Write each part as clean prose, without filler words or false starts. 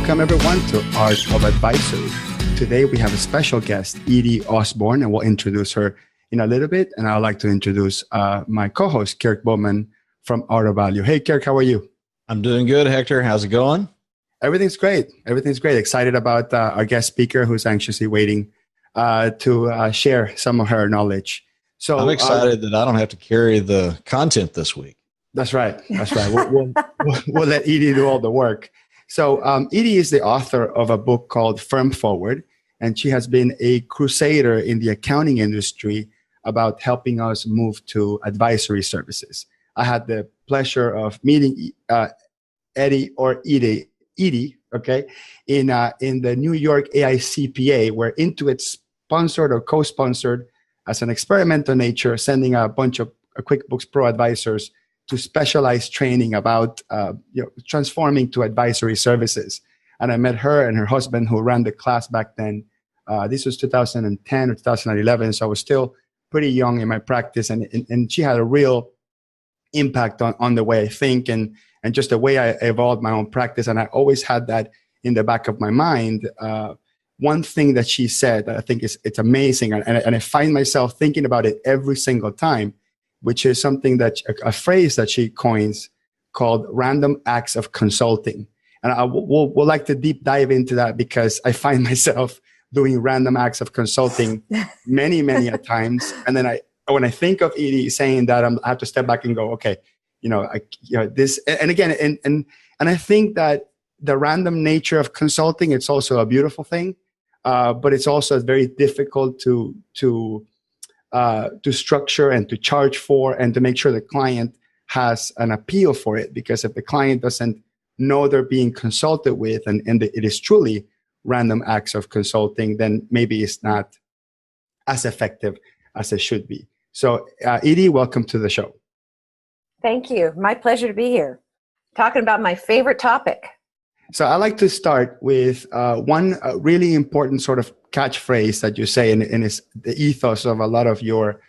Welcome everyone to Art of Advisory. Today we have a special guest, Edi Osborne, and we'll introduce her in a little bit. And I'd like to introduce my co-host, Kirk Bowman from Art of Value. Hey, Kirk, how are you? I'm doing good, Hector. How's it going? Everything's great. Everything's great. Excited about our guest speaker who's anxiously waiting to share some of her knowledge. So I'm excited that I don't have to carry the content this week. That's right. That's right. We'll let Edi do all the work. So Edi is the author of a book called Firm Forward, and she has been a crusader in the accounting industry about helping us move to advisory services. I had the pleasure of meeting Edi, okay, in the New York AICPA, where Intuit sponsored or co-sponsored as an experimental nature, sending a bunch of QuickBooks Pro advisors to specialized training about transforming to advisory services. And I met her and her husband who ran the class back then. This was 2010 or 2011, so I was still pretty young in my practice. And she had a real impact on the way I think and just the way I evolved my own practice. And I always had that in the back of my mind. One thing that she said that I think it's amazing, and I find myself thinking about it every single time, which is something that a phrase that she coins called random acts of consulting. And we'll like to deep dive into that because I find myself doing random acts of consulting many a times. And then when I think of Edi saying that, I have to step back and go, okay, this, and again, and I think that the random nature of consulting, it's also a beautiful thing, but it's also very difficult to structure and to charge for and to make sure the client has an appeal for it. Because if the client doesn't know they're being consulted with and it is truly random acts of consulting, then maybe it's not as effective as it should be. So Edi, welcome to the show. Thank you. My pleasure to be here. Talking about my favorite topic. So I like to start with one really important sort of catchphrase that you say, and it's the ethos of a lot of your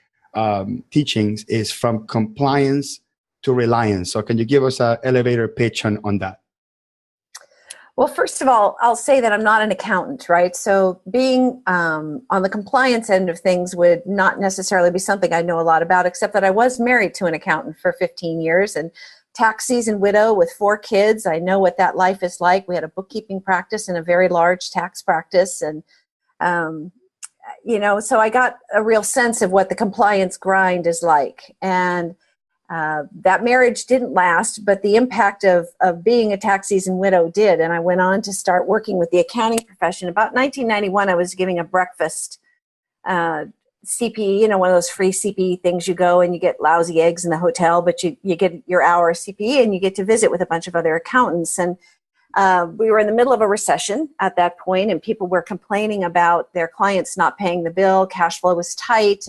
teachings is from compliance to reliance. So can you give us an elevator pitch on that? Well, first of all, I'll say that I'm not an accountant, right? So being on the compliance end of things would not necessarily be something I know a lot about, except that I was married to an accountant for 15 years and tax season widow with 4 kids. I know what that life is like. We had a bookkeeping practice and a very large tax practice. And, so I got a real sense of what the compliance grind is like. And that marriage didn't last, but the impact of being a tax season widow did. And I went on to start working with the accounting profession. About 1991, I was giving a breakfast CPE, one of those free CPE things. You go and you get lousy eggs in the hotel, but you get your hour CPE and you get to visit with a bunch of other accountants. And we were in the middle of a recession at that point, and people were complaining about their clients not paying the bill. Cash flow was tight,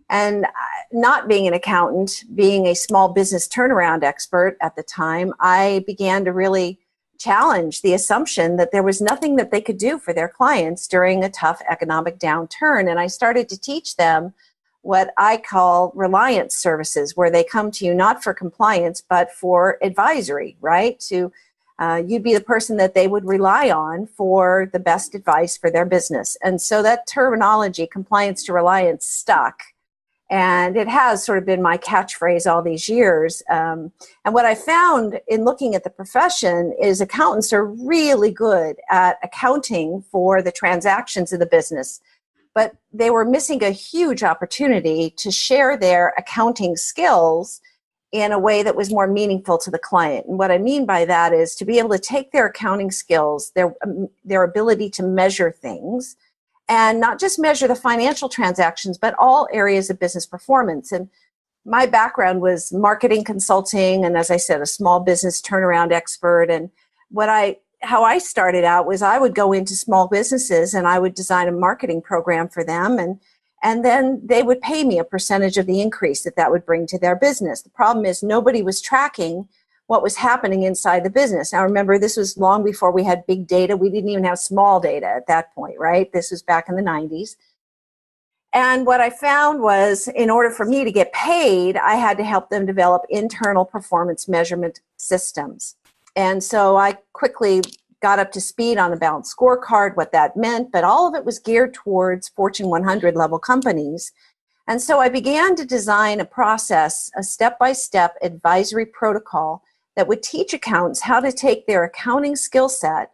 and not being an accountant, being a small business turnaround expert at the time, I began to really challenge the assumption that there was nothing that they could do for their clients during a tough economic downturn. And I started to teach them what I call reliance services, where they come to you not for compliance, but for advisory, right? You'd be the person that they would rely on for the best advice for their business. And so that terminology, compliance to reliance, stuck. And it has sort of been my catchphrase all these years. And what I found in looking at the profession is accountants are really good at accounting for the transactions of the business, but they were missing a huge opportunity to share their accounting skills in a way that was more meaningful to the client. And what I mean by that is to be able to take their accounting skills, their ability to measure things, and not just measure the financial transactions, but all areas of business performance. And my background was marketing consulting, and as I said, a small business turnaround expert. And how I started out was I would go into small businesses and I would design a marketing program for them, and then they would pay me a percentage of the increase that would bring to their business. The problem is nobody was tracking what was happening inside the business. Now, remember, this was long before we had big data. We didn't even have small data at that point, right? This was back in the 90s. And what I found was in order for me to get paid, I had to help them develop internal performance measurement systems. And so I quickly got up to speed on the balanced scorecard, what that meant, but all of it was geared towards Fortune 100 level companies. And so I began to design a process, a step-by-step advisory protocol that would teach accountants how to take their accounting skill set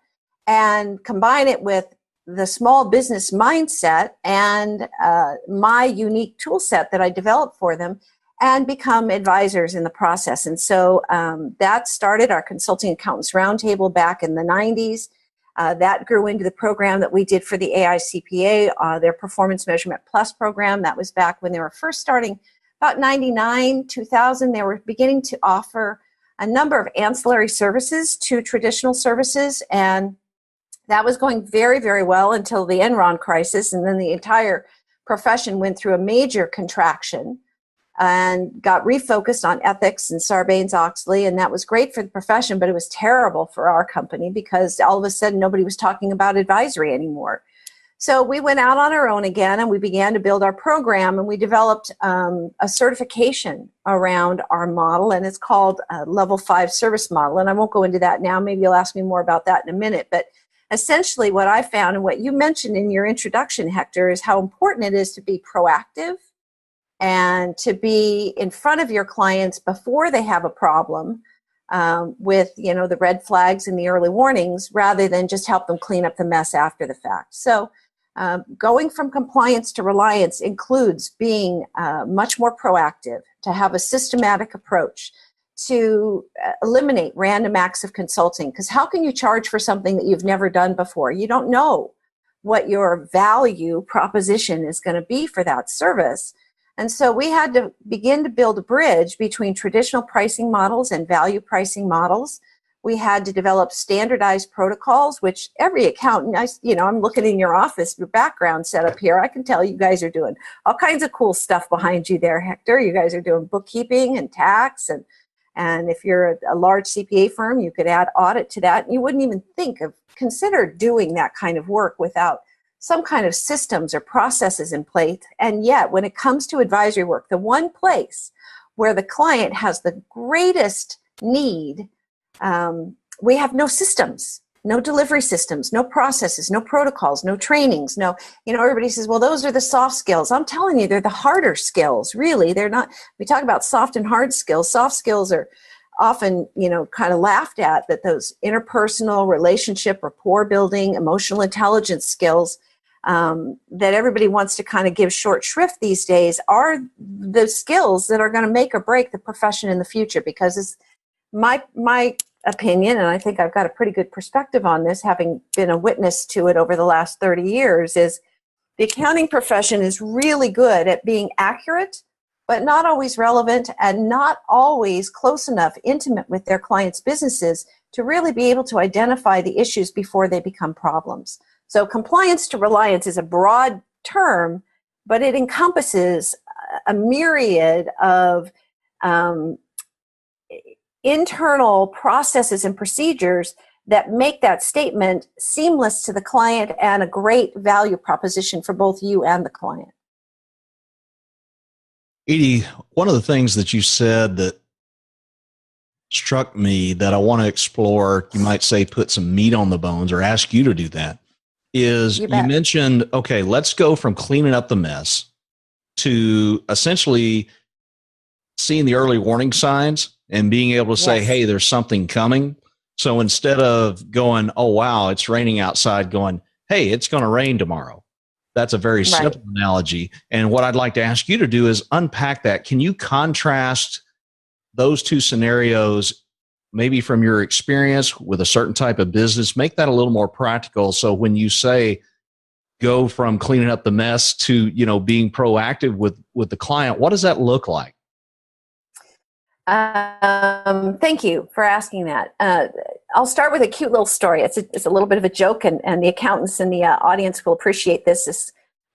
and combine it with the small business mindset and my unique tool set that I developed for them and become advisors in the process. And so that started our Consulting Accountants Roundtable back in the 90s. That grew into the program that we did for the AICPA, their Performance Measurement Plus program. That was back when they were first starting, about 99, 2000. They were beginning to offer a number of ancillary services to traditional services, and that was going very, very well until the Enron crisis, and then the entire profession went through a major contraction and got refocused on ethics and Sarbanes-Oxley, and that was great for the profession, but it was terrible for our company because all of a sudden nobody was talking about advisory anymore. So we went out on our own again, and we began to build our program, and we developed a certification around our model, and it's called Level 5 Service Model, and I won't go into that now. Maybe you'll ask me more about that in a minute, but essentially what I found, and what you mentioned in your introduction, Hector, is how important it is to be proactive and to be in front of your clients before they have a problem with, the red flags and the early warnings, rather than just help them clean up the mess after the fact. So going from compliance to reliance includes being much more proactive, to have a systematic approach, to eliminate random acts of consulting. Because how can you charge for something that you've never done before? You don't know what your value proposition is going to be for that service. And so we had to begin to build a bridge between traditional pricing models and value pricing models. We had to develop standardized protocols, which every accountant, I'm looking in your office, your background set up here. I can tell you guys are doing all kinds of cool stuff behind you there, Hector. You guys are doing bookkeeping and tax. And if you're a large CPA firm, you could add audit to that. You wouldn't even consider doing that kind of work without some kind of systems or processes in place. And yet, when it comes to advisory work, the one place where the client has the greatest need, we have no systems, no delivery systems, no processes, no protocols, no trainings, everybody says, well, those are the soft skills. I'm telling you, they're the harder skills, really. They're not, we talk about soft and hard skills. Soft skills are often, kind of laughed at, that those interpersonal relationship, rapport building, emotional intelligence skills that everybody wants to kind of give short shrift these days are the skills that are going to make or break the profession in the future. Because it's my opinion, and I think I've got a pretty good perspective on this, having been a witness to it over the last 30 years, is the accounting profession is really good at being accurate, but not always relevant and not always close enough, intimate with their clients' businesses to really be able to identify the issues before they become problems. So compliance to reliance is a broad term, but it encompasses a myriad of internal processes and procedures that make that statement seamless to the client and a great value proposition for both you and the client. Edi, one of the things that you said that struck me that I want to explore, you might say put some meat on the bones or ask you to do that, is you mentioned, okay, let's go from cleaning up the mess to essentially seeing the early warning signs and being able to say, hey, there's something coming. So instead of going, oh, wow, it's raining outside, going, hey, it's going to rain tomorrow. That's a very simple analogy. And what I'd like to ask you to do is unpack that. Can you contrast those two scenarios, maybe from your experience with a certain type of business, make that a little more practical? So when you say go from cleaning up the mess to, being proactive with the client, what does that look like? Thank you for asking that. I'll start with a cute little story. It's a little bit of a joke, and the accountants in the audience will appreciate this. This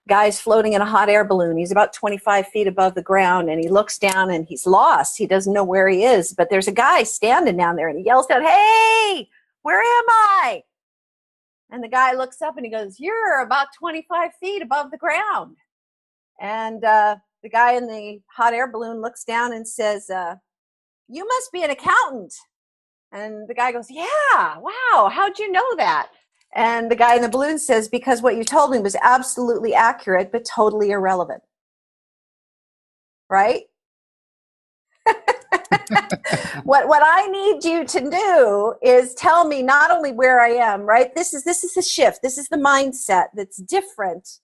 guy's floating in a hot air balloon. He's about 25 feet above the ground, and he looks down and he's lost. He doesn't know where he is, but there's a guy standing down there, and he yells down, hey, where am I? And the guy looks up and he goes, you're about 25 feet above the ground. And the guy in the hot air balloon looks down and says, you must be an accountant. And the guy goes, yeah, wow, how'd you know that? And the guy in the balloon says, because what you told me was absolutely accurate, but totally irrelevant. Right? What I need you to do is tell me not only where I am, right? This is the shift. This is the mindset that's different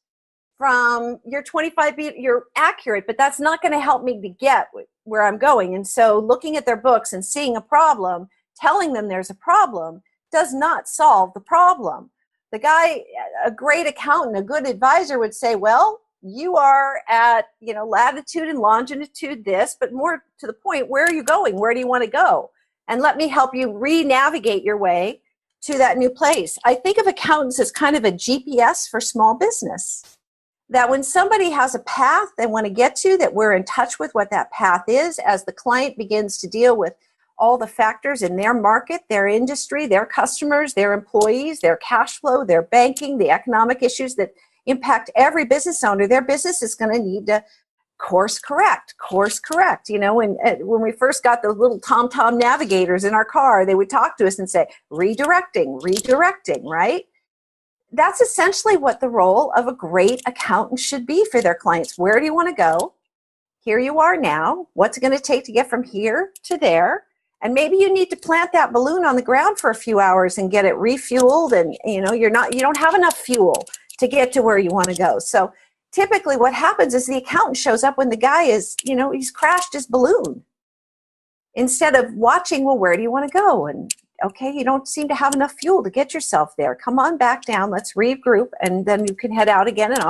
from your 25 feet. You're accurate, but that's not going to help me to get where I'm going. And so looking at their books and seeing a problem, telling them there's a problem, does not solve the problem. The guy, a great accountant, a good advisor would say, well, you are at, latitude and longitude this, but more to the point, where are you going? Where do you want to go? And let me help you re-navigate your way to that new place. I think of accountants as kind of a GPS for small business. That when somebody has a path they want to get to, that we're in touch with what that path is as the client begins to deal with all the factors in their market, their industry, their customers, their employees, their cash flow, their banking, the economic issues that impact every business owner. Their business is going to need to course correct. When we first got those little TomTom navigators in our car, they would talk to us and say, redirecting, right? That's essentially what the role of a great accountant should be for their clients. Where do you want to go? Here you are now. What's it going to take to get from here to there? And maybe you need to plant that balloon on the ground for a few hours and get it refueled. And you don't have enough fuel to get to where you want to go. So typically what happens is the accountant shows up when the guy is, he's crashed his balloon. Instead of watching, well, where do you want to go? And okay, you don't seem to have enough fuel to get yourself there. Come on back down. Let's regroup, and then you can head out again. And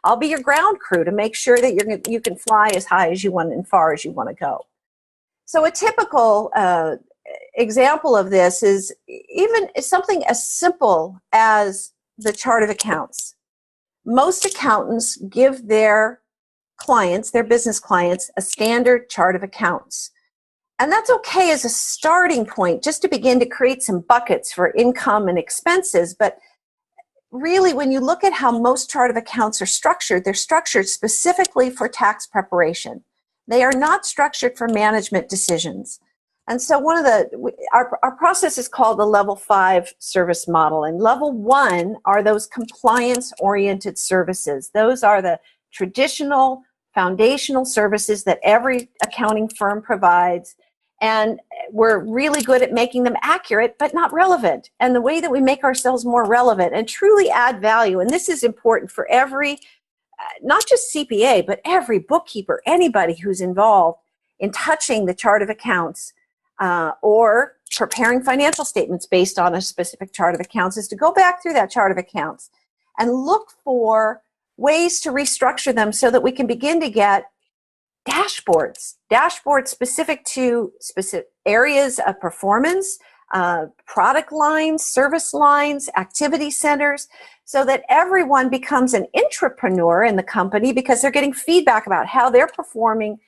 I'll be your ground crew to make sure that you can fly as high as you want and far as you want to go. So a typical example of this is even something as simple as the chart of accounts. Most accountants give their clients, their business clients, a standard chart of accounts. And that's okay as a starting point, just to begin to create some buckets for income and expenses. But really, when you look at how most chart of accounts are structured, they're structured specifically for tax preparation. They are not structured for management decisions. And so our process is called the level 5 service model. And level 1 are those compliance-oriented services. Those are the traditional foundational services that every accounting firm provides. And we're really good at making them accurate, but not relevant. And the way that we make ourselves more relevant and truly add value, and this is important for every, not just CPA, but every bookkeeper, anybody who's involved in touching the chart of accounts or preparing financial statements based on a specific chart of accounts, is to go back through that chart of accounts and look for ways to restructure them so that we can begin to get dashboards specific to specific areas of performance, product lines, service lines, activity centers, so that everyone becomes an intrapreneur in the company because they're getting feedback about how they're performing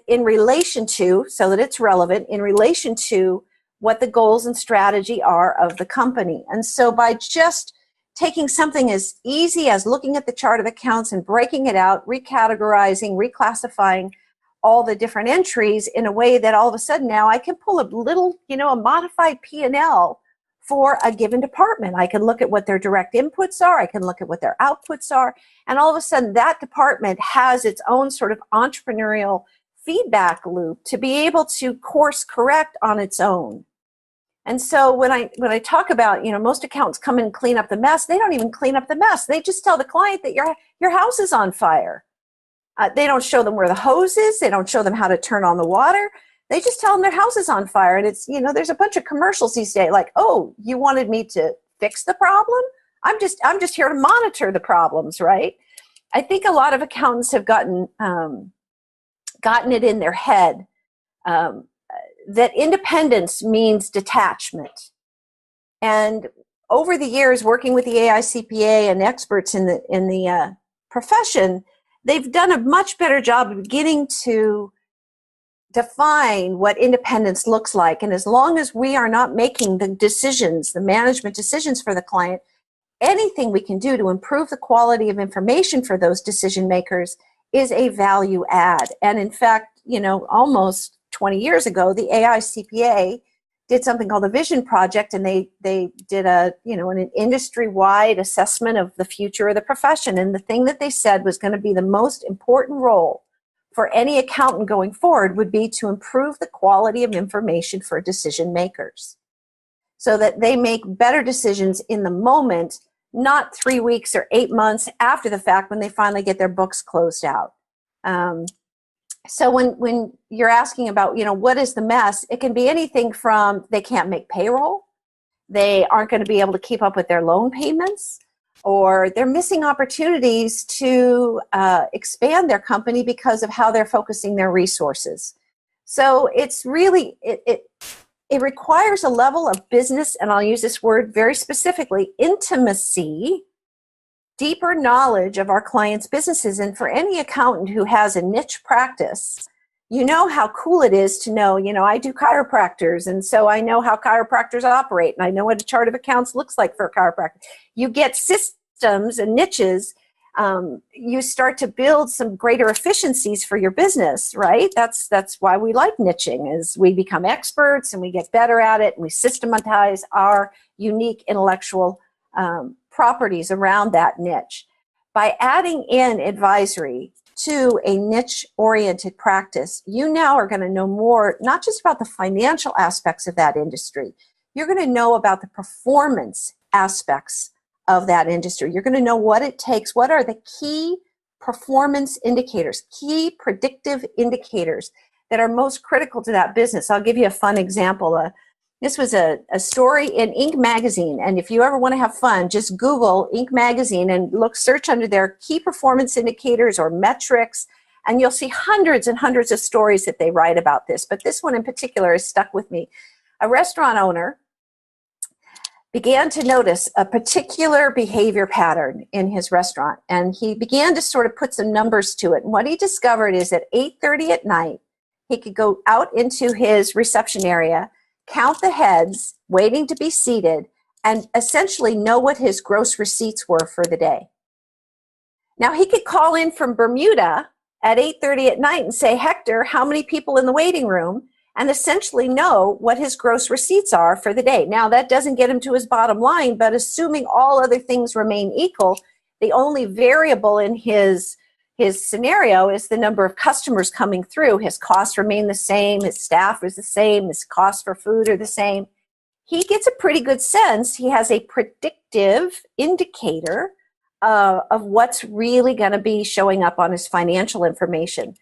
in relation to, so that it's relevant, in relation to what the goals and strategy are of the company. And so by just taking something as easy as looking at the chart of accounts and breaking it out, recategorizing, reclassifying all the different entries in a way that all of a sudden now I can pull a little, a modified P&L for a given department. I can look at what their direct inputs are. I can look at what their outputs are. And all of a sudden that department has its own sort of entrepreneurial feedback loop to be able to course correct on its own. And so when I talk about, most accountants come in and clean up the mess, they don't even clean up the mess. They just tell the client that your house is on fire. They don't show them where the hose is. They don't show them how to turn on the water. They just tell them their house is on fire. And it's, there's a bunch of commercials these days like, oh, you wanted me to fix the problem? I'm just here to monitor the problems, right? I think a lot of accountants have gotten it in their head that independence means detachment. And over the years, working with the AICPA and experts in the profession, they've done a much better job of beginning to define what independence looks like. And as long as we are not making the decisions, the management decisions for the client, anything we can do to improve the quality of information for those decision makers is a value add. And in fact, almost 20 years ago, the AICPA did something called the Vision Project, and they did an industry-wide assessment of the future of the profession. And the thing that they said was going to be the most important role for any accountant going forward would be to improve the quality of information for decision makers, so that they make better decisions in the moment, not 3 weeks or 8 months after the fact when they finally get their books closed out. So when you're asking about, what is the mess, it can be anything from they can't make payroll, they aren't going to be able to keep up with their loan payments, or they're missing opportunities to expand their company because of how they're focusing their resources. So it's really, it requires a level of business, and I'll use this word very specifically, intimacy, deeper knowledge of our clients' businesses. And for any accountant who has a niche practice, you know how cool it is to know, I do chiropractors, and so I know how chiropractors operate, and I know what a chart of accounts looks like for a chiropractor. You get systems and niches. You start to build some greater efficiencies for your business, right? That's why we like niching, is we become experts and we get better at it, and we systematize our unique intellectual properties around that niche. By adding in advisory to a niche-oriented practice, you now are going to know more, not just about the financial aspects of that industry. You're going to know about the performance aspects of that industry. You're going to know what it takes. What are the key performance indicators, key predictive indicators that are most critical to that business? I'll give you a fun example. This was a story in Inc. magazine, and if you ever want to have fun, just Google Inc. magazine and search under their key performance indicators or metrics, and you'll see hundreds and hundreds of stories that they write about this. But this one in particular has stuck with me. A restaurant owner began to notice a particular behavior pattern in his restaurant, and he began to sort of put some numbers to it. And what he discovered is at 8:30 at night, he could go out into his reception area, count the heads waiting to be seated, and essentially know what his gross receipts were for the day. Now, he could call in from Bermuda at 8:30 at night and say, Hector, how many people in the waiting room? And essentially know what his gross receipts are for the day. Now, that doesn't get him to his bottom line, but assuming all other things remain equal, the only variable in his scenario is the number of customers coming through. His costs remain the same, his staff is the same, his costs for food are the same. He gets a pretty good sense. He has a predictive indicator of what's really going to be showing up on his financial information.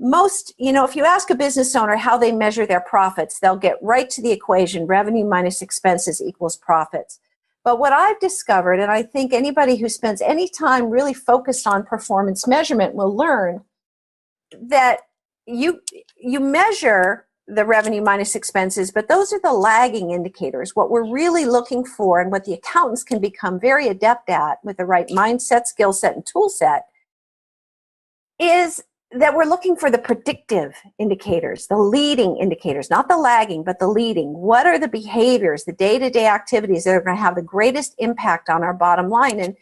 Most, if you ask a business owner how they measure their profits, they'll get right to the equation, revenue minus expenses equals profits. But what I've discovered, and I think anybody who spends any time really focused on performance measurement will learn, that you measure the revenue minus expenses, but those are the lagging indicators. What we're really looking for, and what the accountants can become very adept at with the right mindset, skill set, and tool set, is that we're looking for the predictive indicators, the leading indicators, not the lagging, but the leading. What are the behaviors, the day-to-day activities that are going to have the greatest impact on our bottom line? And,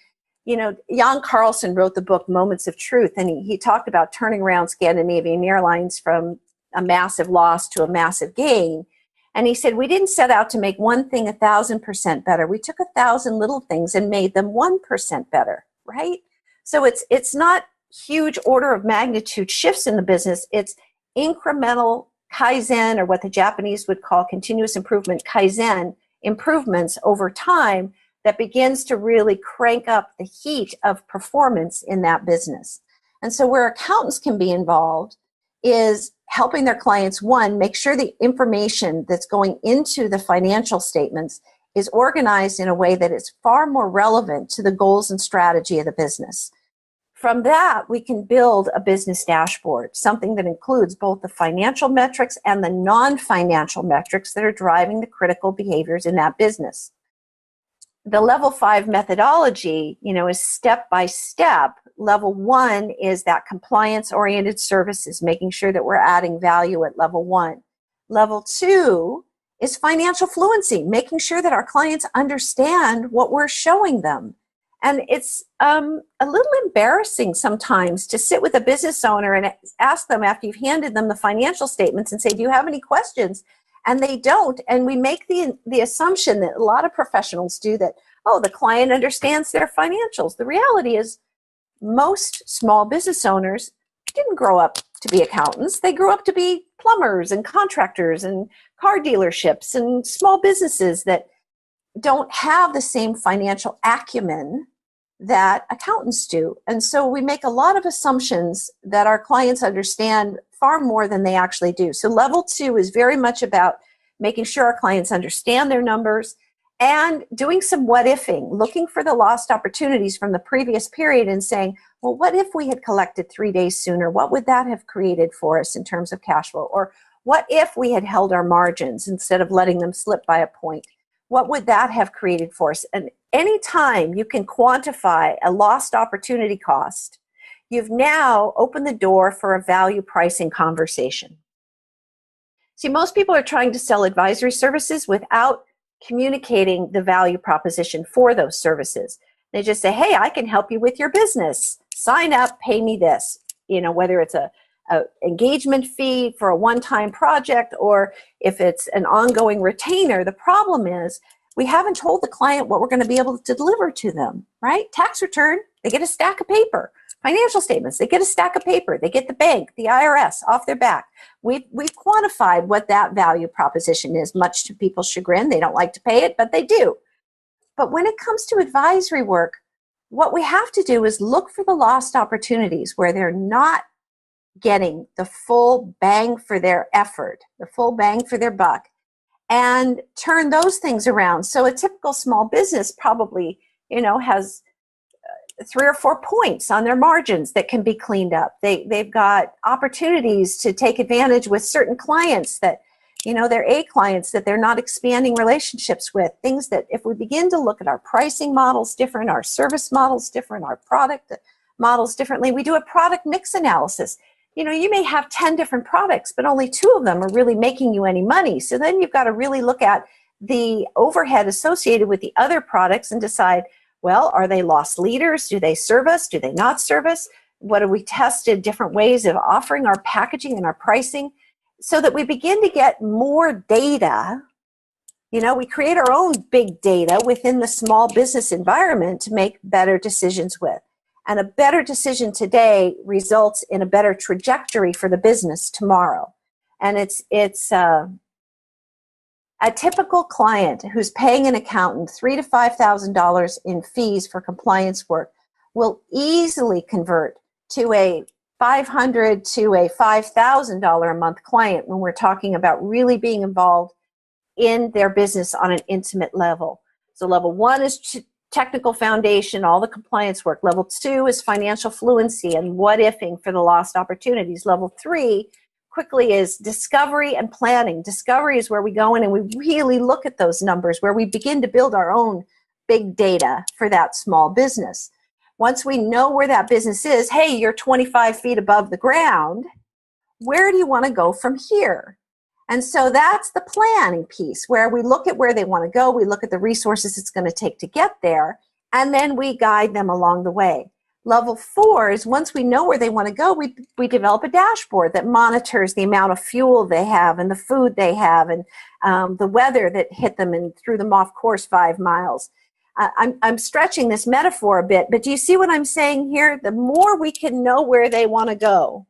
Jan Carlson wrote the book Moments of Truth, and he talked about turning around Scandinavian Airlines from a massive loss to a massive gain. And he said, we didn't set out to make one thing 1,000% better. We took 1,000 little things and made them 1% better, right? So it's not huge order of magnitude shifts in the business. It's incremental Kaizen, or what the Japanese would call continuous improvement, Kaizen improvements over time that begins to really crank up the heat of performance in that business. And so where accountants can be involved is helping their clients, one, make sure the information that's going into the financial statements is organized in a way that is far more relevant to the goals and strategy of the business. From that, we can build a business dashboard, something that includes both the financial metrics and the non-financial metrics that are driving the critical behaviors in that business. The level 5 methodology, is step by step. Level 1 is that compliance-oriented services, making sure that we're adding value at level 1. Level 2 is financial fluency, making sure that our clients understand what we're showing them. And it's a little embarrassing sometimes to sit with a business owner and ask them after you've handed them the financial statements and say, do you have any questions? And they don't. And we make the assumption that a lot of professionals do that, oh, the client understands their financials. The reality is most small business owners didn't grow up to be accountants. They grew up to be plumbers and contractors and car dealerships and small businesses that don't have the same financial acumen that accountants do. And so we make a lot of assumptions that our clients understand far more than they actually do. So level 2 is very much about making sure our clients understand their numbers and doing some what ifing, looking for the lost opportunities from the previous period and saying, well, what if we had collected 3 days sooner? What would that have created for us in terms of cash flow? Or what if we had held our margins instead of letting them slip by a point? What would that have created for us? And anytime you can quantify a lost opportunity cost, you've now opened the door for a value pricing conversation. See, most people are trying to sell advisory services without communicating the value proposition for those services. They just say, hey, I can help you with your business. Sign up, pay me this. You know, whether it's a engagement fee for a one-time project or if it's an ongoing retainer. The problem is we haven't told the client what we're going to be able to deliver to them, right? Tax return, they get a stack of paper. Financial statements, they get a stack of paper. They get the bank, the IRS off their back. We've quantified what that value proposition is, much to people's chagrin. They don't like to pay it, but they do. But when it comes to advisory work, what we have to do is look for the lost opportunities where they're not getting the full bang for their effort, the full bang for their buck, and turn those things around. So a typical small business probably, has 3 or 4 points on their margins that can be cleaned up. They've got opportunities to take advantage with certain clients that, they're A clients that they're not expanding relationships with. Things that if we begin to look at our pricing models different, our service models different, our product models differently, we do a product mix analysis. You may have 10 different products, but only 2 of them are really making you any money. So then you've got to really look at the overhead associated with the other products and decide, well, are they lost leaders? Do they serve us? Do they not serve us? What have we tested different ways of offering our packaging and our pricing so that we begin to get more data? We create our own big data within the small business environment to make better decisions with. And a better decision today results in a better trajectory for the business tomorrow. And it's a typical client who's paying an accountant $3,000 to $5,000 in fees for compliance work will easily convert to a $500 to a $5,000 a month client when we're talking about really being involved in their business on an intimate level. So level 1 is technical foundation, all the compliance work. Level 2 is financial fluency and what ifing for the lost opportunities. Level 3 quickly is discovery and planning. Discovery is where we go in and we really look at those numbers, where we begin to build our own big data for that small business. Once we know where that business is, hey, you're 25 feet above the ground, where do you want to go from here? And so that's the planning piece where we look at where they want to go. We look at the resources it's going to take to get there, and then we guide them along the way. Level 4 is once we know where they want to go, we develop a dashboard that monitors the amount of fuel they have and the food they have and the weather that hit them and threw them off course 5 miles. I'm stretching this metaphor a bit, but do you see what I'm saying here? The more we can know where they want to go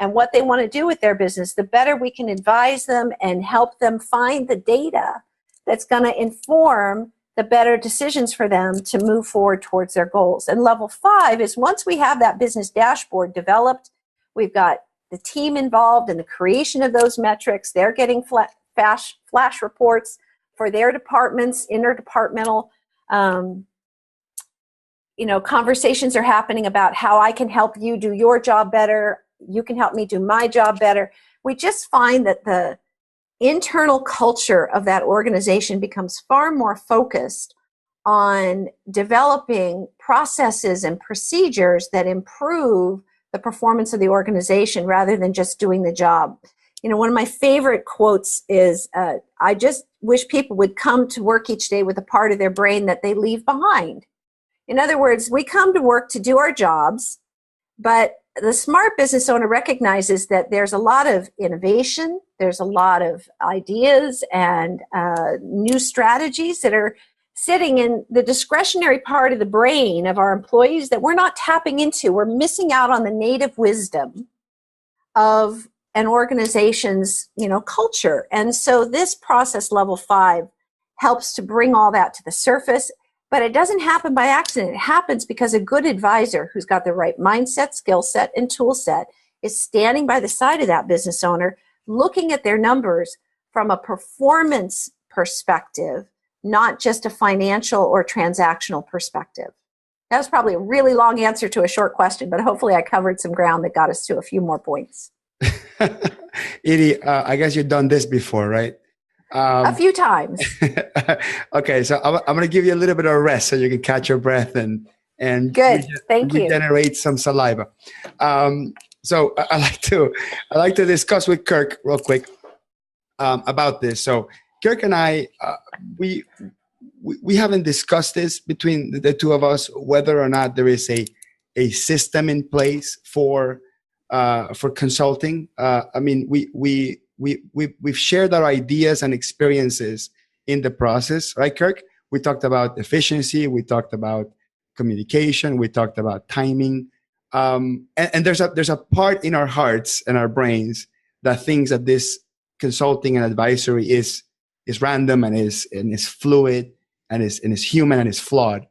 and what they want to do with their business, the better we can advise them and help them find the data that's going to inform the better decisions for them to move forward towards their goals. And level 5 is once we have that business dashboard developed, we've got the team involved in the creation of those metrics. They're getting flash reports for their departments, interdepartmental conversations are happening about how I can help you do your job better. You can help me do my job better. We just find that the internal culture of that organization becomes far more focused on developing processes and procedures that improve the performance of the organization rather than just doing the job. One of my favorite quotes is, I just wish people would come to work each day with a part of their brain that they leave behind. In other words, we come to work to do our jobs, but the smart business owner recognizes that there's a lot of innovation, there's a lot of ideas and new strategies that are sitting in the discretionary part of the brain of our employees that we're not tapping into. We're missing out on the native wisdom of an organization's, culture. And so this process level 5 helps to bring all that to the surface. But it doesn't happen by accident. It happens because a good advisor who's got the right mindset, skill set, and tool set is standing by the side of that business owner, looking at their numbers from a performance perspective, not just a financial or transactional perspective. That was probably a really long answer to a short question, but hopefully I covered some ground that got us to a few more points. Edi, I guess you've done this before, right? A few times. Okay, so I'm going to give you a little bit of a rest so you can catch your breath and good. Thank you. Generate some saliva. So I like to discuss with Kirk real quick about this. So Kirk and I, we haven't discussed this between the two of us, whether or not there is a system in place for consulting. I mean, we've shared our ideas and experiences in the process, right, Kirk? We talked about efficiency, we talked about communication, we talked about timing, and there's a part in our hearts and our brains that thinks that this consulting and advisory is random and is fluid and is human and is flawed,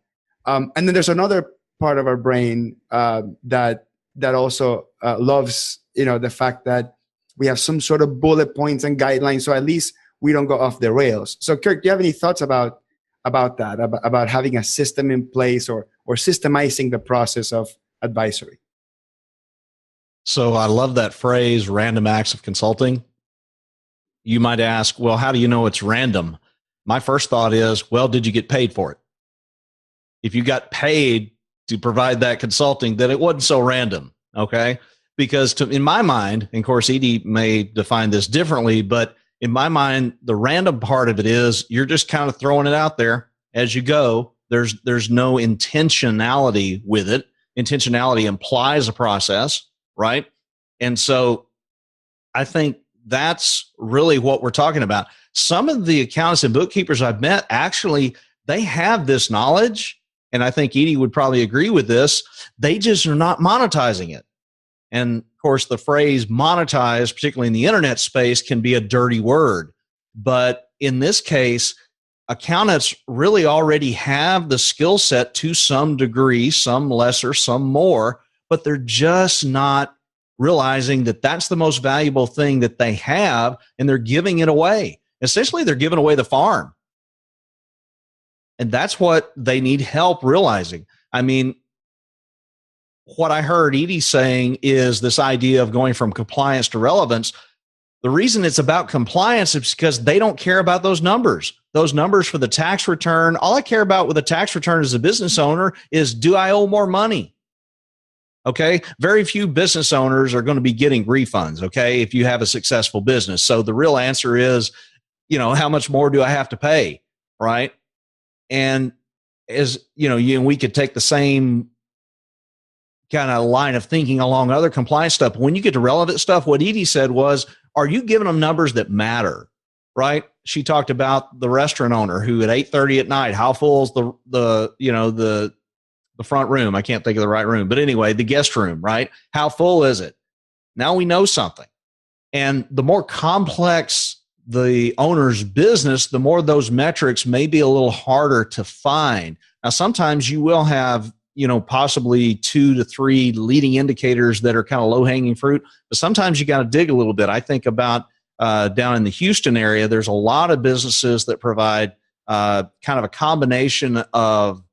and then there's another part of our brain that also loves the fact that we have some sort of bullet points and guidelines, so at least we don't go off the rails. So, Kirk, do you have any thoughts about that, about having a system in place or systemizing the process of advisory? So I love that phrase, random acts of consulting. You might ask, well, how do you know it's random? My first thought is, well, did you get paid for it? If you got paid to provide that consulting, then it wasn't so random, okay? Because in my mind, and of course, Edi may define this differently, but in my mind, the random part of it is you're just kind of throwing it out there as you go. There's no intentionality with it. Intentionality implies a process, right? And so I think that's really what we're talking about. Some of the accountants and bookkeepers I've met, actually, they have this knowledge, and I think Edi would probably agree with this. They just are not monetizing it. And of course, the phrase monetize, particularly in the internet space, can be a dirty word. But in this case, accountants really already have the skill set to some degree, some lesser, some more, but they're just not realizing that that's the most valuable thing that they have, and they're giving it away. Essentially, they're giving away the farm. And that's what they need help realizing. I mean, what I heard Edi saying is this idea of going from compliance to relevance. The reason it's about compliance is because they don't care about those numbers. Those numbers for the tax return, all I care about with a tax return as a business owner is, do I owe more money? Okay. Very few business owners are going to be getting refunds. Okay. If you have a successful business. So the real answer is, how much more do I have to pay? Right. And we could take the same kind of line of thinking along other compliance stuff. When you get to relevant stuff, what Edi said was, are you giving them numbers that matter? Right. She talked about the restaurant owner who at 8:30 at night, how full is the front room? I can't think of the right room, but anyway, the guest room, right? How full is it? Now we know something. And the more complex the owner's business, the more those metrics may be a little harder to find. Now, sometimes you will have, possibly 2 to 3 leading indicators that are kind of low-hanging fruit, but sometimes you got to dig a little bit. I think about down in the Houston area, there's a lot of businesses that provide kind of a combination of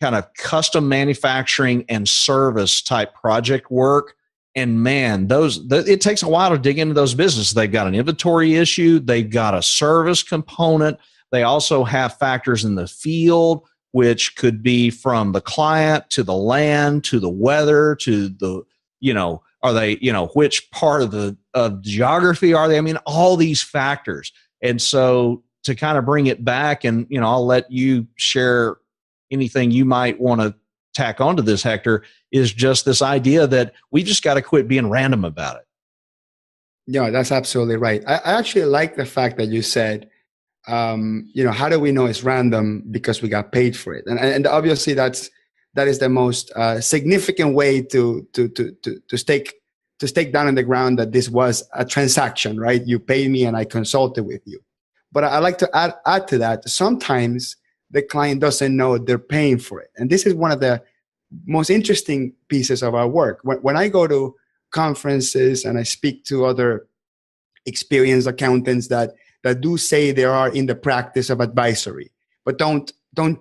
kind of custom manufacturing and service type project work. And man, it takes a while to dig into those businesses. They've got an inventory issue. They've got a service component. They also have factors in the field, which could be from the client to the land to the weather to the, are they, which part of geography are they? I mean, all these factors. And so to kind of bring it back, and, I'll let you share anything you might want to tack onto this, Hector, is just this idea that we just got to quit being random about it. Yeah, that's absolutely right. I actually like the fact that you said, how do we know it's random? Because we got paid for it. And obviously that is the most significant way to stake down on the ground that this was a transaction, right? You paid me and I consulted with you. But I like to add to that. Sometimes the client doesn't know they're paying for it. And this is one of the most interesting pieces of our work. When I go to conferences and I speak to other experienced accountants that do say they are in the practice of advisory, but don't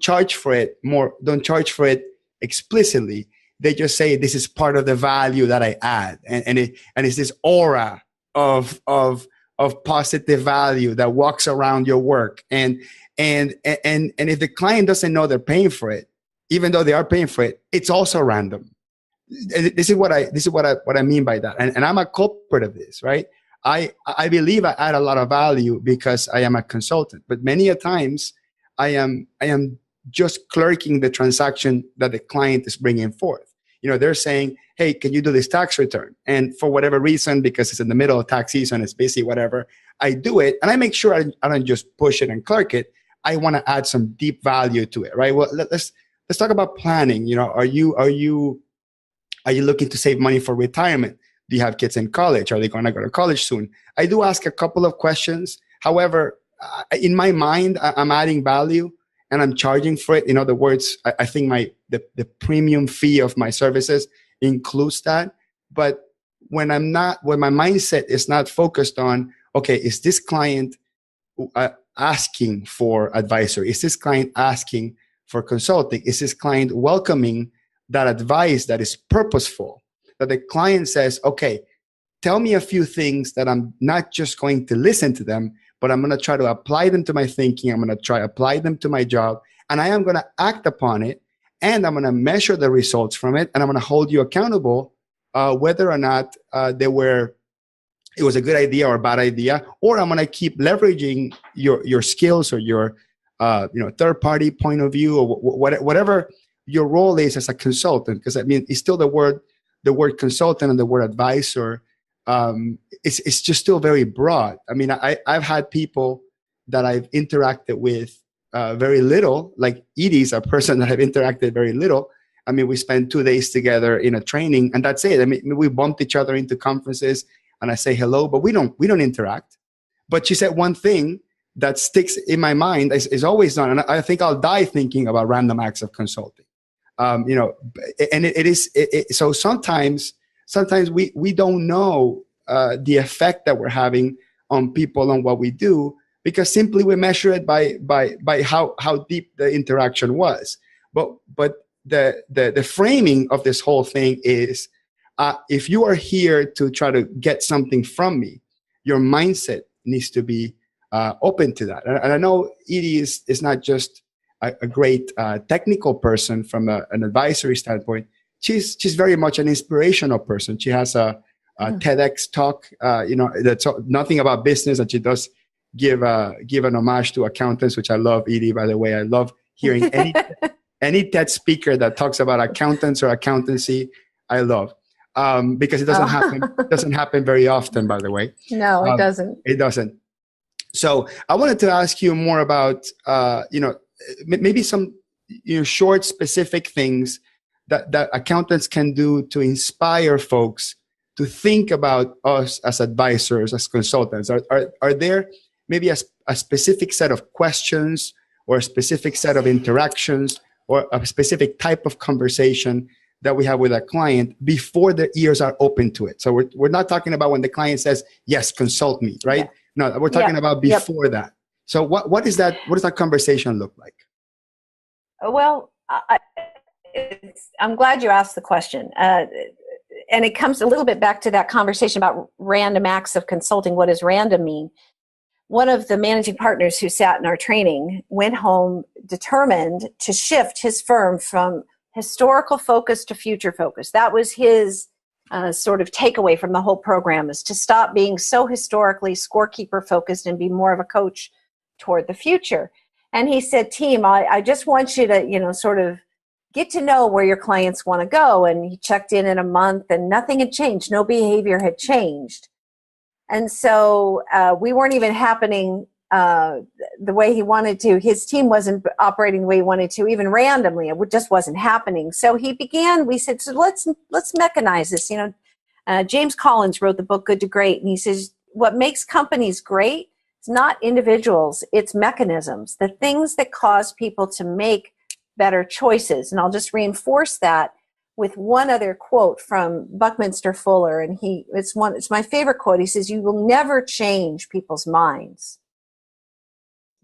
charge for it don't charge for it explicitly. They just say this is part of the value that I add, and it's this aura of positive value that walks around your work. And if the client doesn't know they're paying for it, even though they are paying for it, it's also random. And this is what I mean by that. And I'm a culprit of this, right? I believe I add a lot of value because I am a consultant, but many a times I am just clerking the transaction that the client is bringing forth. They're saying, hey, can you do this tax return? And for whatever reason, because it's in the middle of tax season, it's busy, whatever, I do it. And I make sure I don't just push it and clerk it. I want to add some deep value to it, right? Well, let's talk about planning. Are you looking to save money for retirement? Do you have kids in college? Are they going to go to college soon? I do ask a couple of questions. However, in my mind, I'm adding value and I'm charging for it. In other words, I think the premium fee of my services includes that. But when my mindset is not focused on, okay, is this client asking for advisory? Is this client asking for consulting? Is this client welcoming that advice that is purposeful? That the client says, okay, tell me a few things that I'm not just going to listen to them, but I'm going to try to apply them to my thinking. I'm going to try to apply them to my job, and I am going to act upon it, and I'm going to measure the results from it, and I'm going to hold you accountable whether or not it was a good idea or a bad idea, or I'm going to keep leveraging your skills or your third-party point of view, or whatever your role is as a consultant. Because it's still the word consultant and the word advisor. It's just still very broad. I've had people that I've interacted with very little, like Edi's a person that I've interacted very little. We spent 2 days together in a training, and that's it. We bumped each other into conferences, and I say hello, but we don't interact. But she said one thing that sticks in my mind is always done, and I think I'll die thinking about random acts of consulting. And it is so sometimes we don't know the effect that we're having on people on what we do, because simply we measure it by how deep the interaction was. But the framing of this whole thing is, if you are here to try to get something from me, your mindset needs to be open to that. And I know Edi is not just a great technical person from an advisory standpoint. She's very much an inspirational person. She has a TEDx talk, that's nothing about business, that she does give an homage to accountants, which I love. Edi, by the way, I love hearing any TED speaker that talks about accountants or accountancy. I love because it doesn't happen very often, by the way. No, it doesn't. It doesn't. So I wanted to ask you more about maybe some short, specific things that accountants can do to inspire folks to think about us as advisors, as consultants. Are there maybe a specific set of questions or a specific set of interactions or a specific type of conversation that we have with a client before their ears are open to it? So we're not talking about when the client says, yes, consult me, right? Yeah. No, we're talking about before that. So what is that? What does that conversation look like? Well, I'm glad you asked the question. And it comes a little bit back to that conversation about random acts of consulting. What does random mean? One of the managing partners who sat in our training went home determined to shift his firm from historical focus to future focus. That was his sort of takeaway from the whole program, is to stop being so historically scorekeeper focused and be more of a coach toward the future. And he said, team, I just want you to, sort of get to know where your clients want to go. And he checked in a month and nothing had changed. No behavior had changed. And so we weren't even happening the way he wanted to. His team wasn't operating the way he wanted to, even randomly. It just wasn't happening. So we said, so let's mechanize this. James Collins wrote the book Good to Great. And he says, what makes companies great is not individuals, it's mechanisms, the things that cause people to make better choices. And I'll just reinforce that with one other quote from Buckminster Fuller. And it's my favorite quote. He says, you will never change people's minds.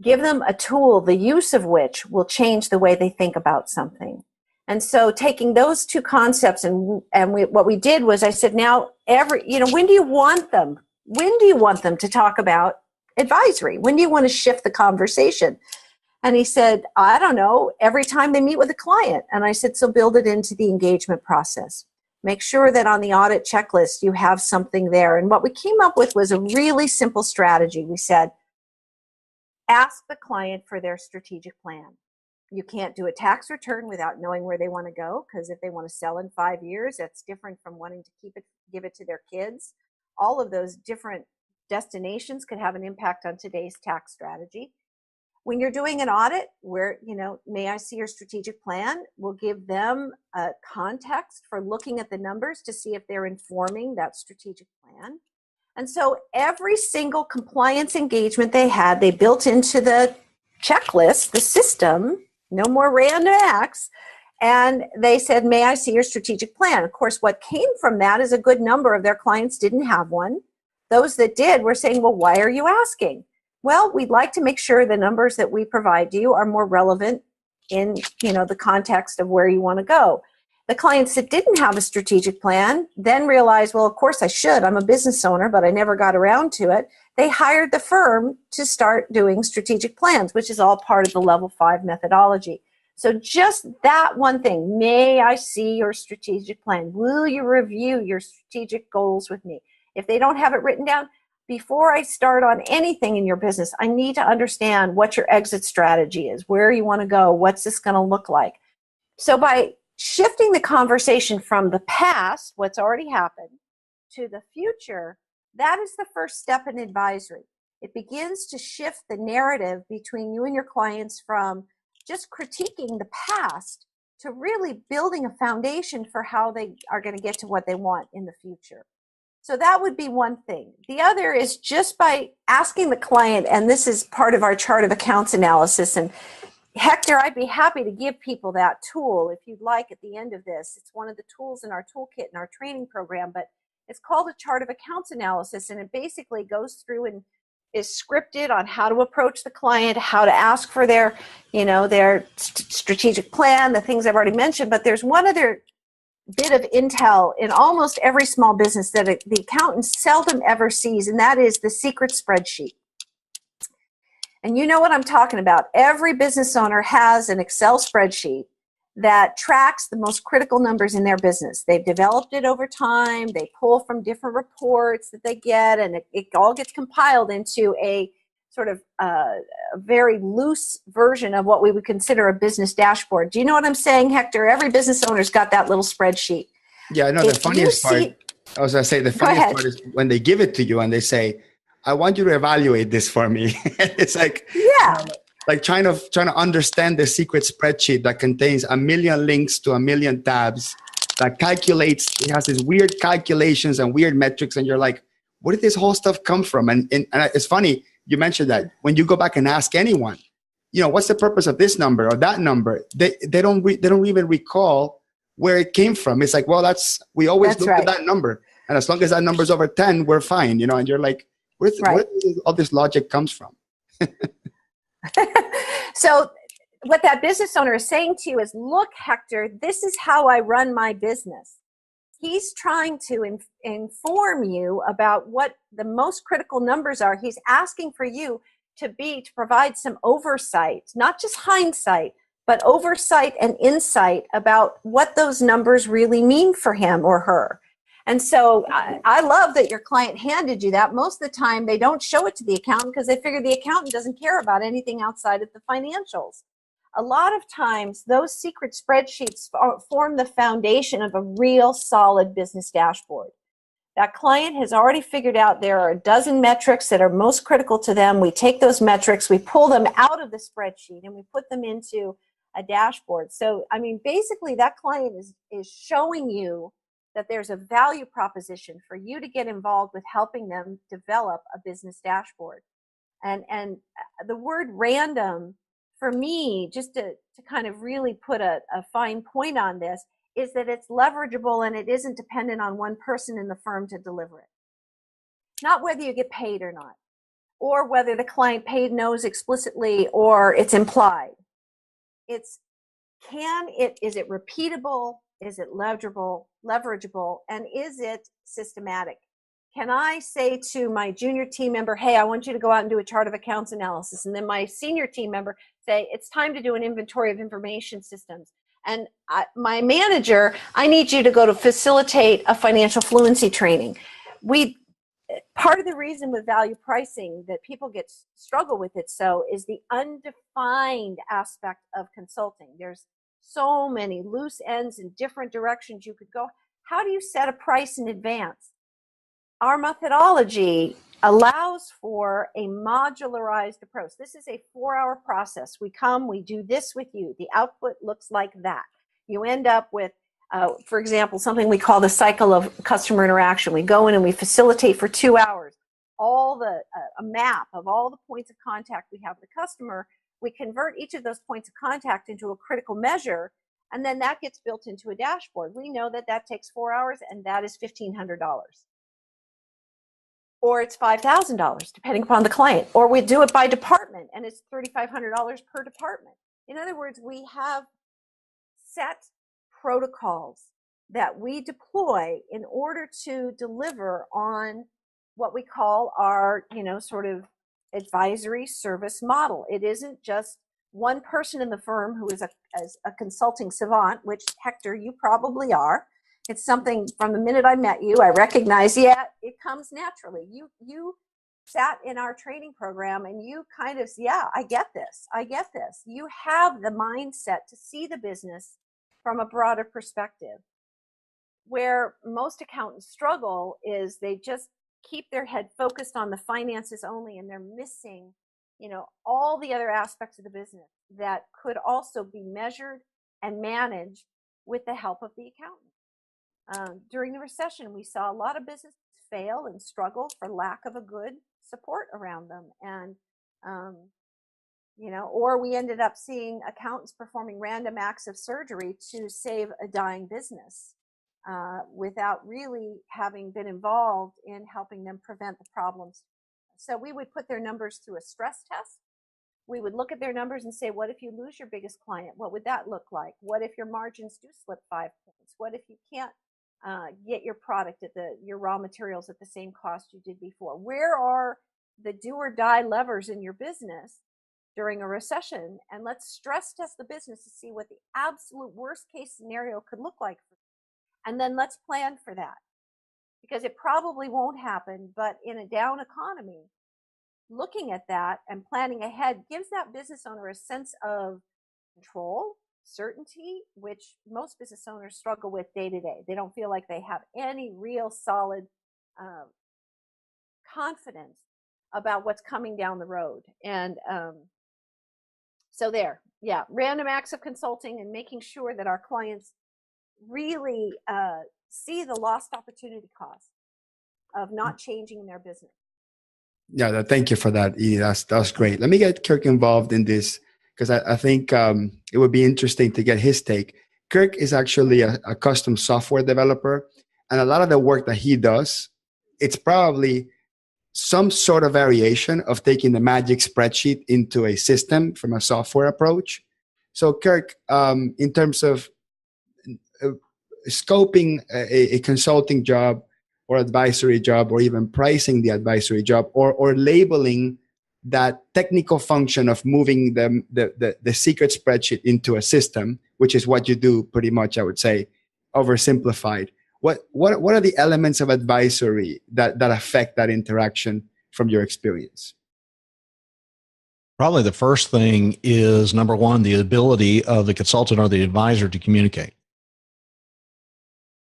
Give them a tool, the use of which will change the way they think about something. And so taking those two concepts what we did was I said, now when do you want them? When do you want them to talk about advisory? When do you want to shift the conversation? And he said, I don't know, every time they meet with a client. And I said, so build it into the engagement process. Make sure that on the audit checklist, you have something there. And what we came up with was a really simple strategy. We said, ask the client for their strategic plan. You can't do a tax return without knowing where they want to go, because if they want to sell in 5 years, that's different from wanting to give it to their kids. All of those different destinations could have an impact on today's tax strategy. When you're doing an audit where, may I see your strategic plan, we'll give them a context for looking at the numbers to see if they're informing that strategic plan. And so every single compliance engagement they had, they built into the checklist, the system, no more random acts. And they said, may I see your strategic plan? Of course, what came from that is a good number of their clients didn't have one. Those that did were saying, well, why are you asking? Well, we'd like to make sure the numbers that we provide you are more relevant in, the context of where you want to go. The clients that didn't have a strategic plan then realized, well, of course I should. I'm a business owner, but I never got around to it. They hired the firm to start doing strategic plans, which is all part of the level 5 methodology. So just that one thing, may I see your strategic plan? Will you review your strategic goals with me? If they don't have it written down, before I start on anything in your business, I need to understand what your exit strategy is, where you want to go, what's this going to look like. So by shifting the conversation from the past, what's already happened, to the future, that is the first step in advisory. It begins to shift the narrative between you and your clients from just critiquing the past to really building a foundation for how they are going to get to what they want in the future. So that would be one thing. The other is just by asking the client, and this is part of our chart of accounts analysis. And Hector, I'd be happy to give people that tool if you'd like at the end of this. It's one of the tools in our toolkit in our training program, but it's called a chart of accounts analysis. And it basically goes through and is scripted on how to approach the client, how to ask for their strategic plan, the things I've already mentioned. But there's one other bit of intel in almost every small business that the accountant seldom ever sees, and that is the secret spreadsheet. And you know what I'm talking about. Every business owner has an Excel spreadsheet that tracks the most critical numbers in their business. They've developed it over time. They pull from different reports that they get, and it all gets compiled into a sort of a very loose version of what we would consider a business dashboard. Do you know what I'm saying, Hector? Every business owner's got that little spreadsheet. Yeah, I know. The funniest part, I was going to say, the funniest part is when they give it to you and they say, I want you to evaluate this for me. It's like, yeah, like trying to understand the secret spreadsheet that contains 1 million links to 1 million tabs that calculates, it has these weird calculations and weird metrics. And you're like, where did this whole stuff come from? And it's funny, you mentioned that when you go back and ask anyone, what's the purpose of this number or that number? They don't even recall where it came from. It's like, well, we always look at that number. And as long as that number's over 10, we're fine, And you're like, where all this logic comes from? So what that business owner is saying to you is, look, Hector, this is how I run my business. He's trying to inform you about what the most critical numbers are. He's asking for you to provide some oversight, not just hindsight, but oversight and insight about what those numbers really mean for him or her. And so I love that your client handed you that. Most of the time, they don't show it to the accountant because they figure the accountant doesn't care about anything outside of the financials. a lot of times those secret spreadsheets form the foundation of a real solid business dashboard. That client has already figured out there are a dozen metrics that are most critical to them. We take those metrics, we pull them out of the spreadsheet, and we put them into a dashboard. So, I mean, basically that client is showing you that there's a value proposition for you to get involved with helping them develop a business dashboard. And the word random, for me, just to kind of really put a fine point on this, is that it's leverageable and it isn't dependent on one person in the firm to deliver it. Not whether you get paid or not, or whether the client paid knows explicitly or it's implied. Is it repeatable? Is it leverageable? And is it systematic? Can I say to my junior team member, hey, I want you to go out and do a chart of accounts analysis. And then my senior team member say, it's time to do an inventory of information systems. And my manager, I need you to go to facilitate a financial fluency training. Part of the reason with value pricing that people struggle with it so is the undefined aspect of consulting. There's so many loose ends in different directions you could go. How do you set a price in advance? Our methodology allows for a modularized approach. This is a 4-hour process. We come, we do this with you. The output looks like that. You end up with, for example, something we call the cycle of customer interaction. We go in and we facilitate for 2 hours a map of all the points of contact we have with the customer. We convert each of those points of contact into a critical measure, and then that gets built into a dashboard. We know that that takes 4 hours, and that is $1,500. Or it's $5,000, depending upon the client. Or we do it by department, and it's $3,500 per department. In other words, we have set protocols that we deploy in order to deliver on what we call our, sort of advisory service model. It isn't just one person in the firm who is a consulting savant, which, Hector, you probably are. It's something from the minute I met you, I recognize, it comes naturally. You sat in our training program and you kind of, I get this. You have the mindset to see the business from a broader perspective. Where most accountants struggle is they just keep their head focused on the finances only, and they're missing, all the other aspects of the business that could also be measured and managed with the help of the accountant. During the recession, we saw a lot of businesses fail and struggle for lack of a good support around them. And, or we ended up seeing accountants performing random acts of surgery to save a dying business without really having been involved in helping them prevent the problems. So we would put their numbers through a stress test. We would look at their numbers and say, what if you lose your biggest client? What would that look like? What if your margins do slip 5 points? What if you can't get your product your raw materials at the same cost you did before? Where are the do or die levers in your business during a recession? And let's stress test the business to see what the absolute worst case scenario could look like. And then let's plan for that, because it probably won't happen. But in a down economy, looking at that and planning ahead gives that business owner a sense of control, certainty, which most business owners struggle with day to day. They don't feel like they have any real solid confidence about what's coming down the road. And so random acts of consulting and making sure that our clients really see the lost opportunity cost of not changing their business. Yeah, thank you for that, Edie. That's great. Let me get Kirk involved in this, because I think it would be interesting to get his take. Kirk is actually a custom software developer, and a lot of the work that he does, it's probably some sort of variation of taking the magic spreadsheet into a system from a software approach. So Kirk, in terms of scoping a consulting job or advisory job, or even pricing the advisory job, or labeling that technical function of moving the secret spreadsheet into a system, which is what you do pretty much, I would say, oversimplified. What are the elements of advisory that affect that interaction from your experience? Probably the first thing is, number one, the ability of the consultant or the advisor to communicate.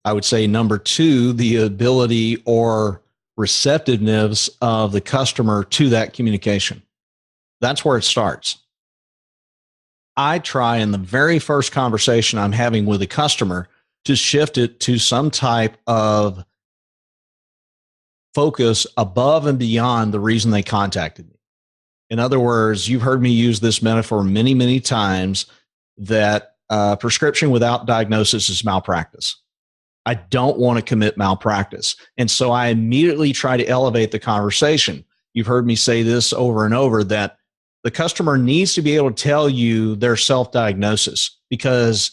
I would say number two, the ability or receptiveness of the customer to that communication. That's where it starts. I try in the very first conversation I'm having with a customer to shift it to some type of focus above and beyond the reason they contacted me. In other words, you've heard me use this metaphor many, many times that prescription without diagnosis is malpractice. I don't want to commit malpractice. And so I immediately try to elevate the conversation. You've heard me say this over and over, that the customer needs to be able to tell you their self-diagnosis, because